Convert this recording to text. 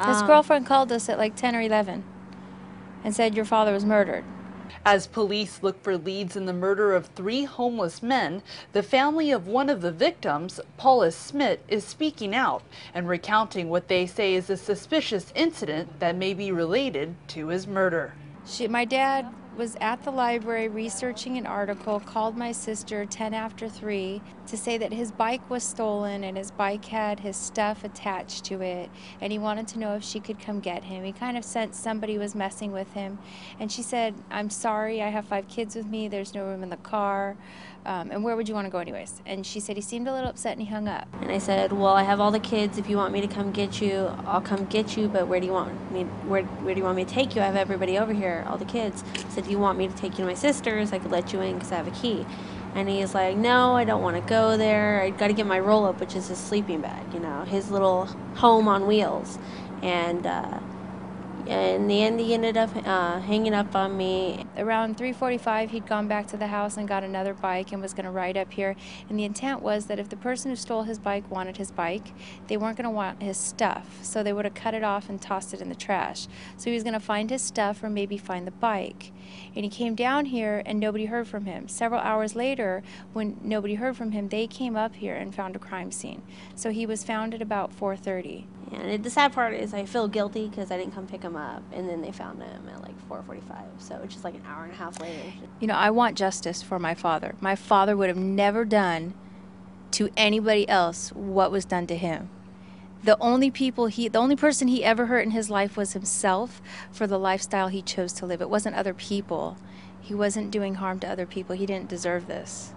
His girlfriend called us at like 10 or 11 and said your father was murdered. As police look for leads in the murder of 3 homeless men, the family of one of the victims, Paulus Smit, is speaking out and recounting what they say is a suspicious incident that may be related to his murder. My dad was at the library researching an article, called my sister 10 after 3 to say that his bike was stolen and his bike had his stuff attached to it, and he wanted to know if she could come get him. He kind of sensed somebody was messing with him, and she said, I'm sorry, I have 5 kids with me, there's no room in the car, and where would you want to go anyways? And she said he seemed a little upset and he hung up. And I said, well, I have all the kids. If you want me to come get you, I'll come get you, but where do you want me to take you? I have everybody over here, all the kids. I said, do you want me to take you to my sister's? I could let you in because I have a key. And he's like, no, I don't want to go there. I got to get my roll-up, which is his sleeping bag, you know, his little home on wheels. And in the end, he ended up hanging up on me. Around 3:45, he'd gone back to the house and got another bike and was going to ride up here. And the intent was that if the person who stole his bike wanted his bike, they weren't going to want his stuff. So they would have cut it off and tossed it in the trash. So he was going to find his stuff or maybe find the bike. And he came down here and nobody heard from him. Several hours later, when nobody heard from him, they came up here and found a crime scene. So he was found at about 4:30. And the sad part is I feel guilty because I didn't come pick him up, and then they found him at like 4:45, so it's just like an hour and a half later. You know, I want justice for my father. My father would have never done to anybody else what was done to him. The only person he ever hurt in his life was himself for the lifestyle he chose to live. It wasn't other people. He wasn't doing harm to other people. He didn't deserve this.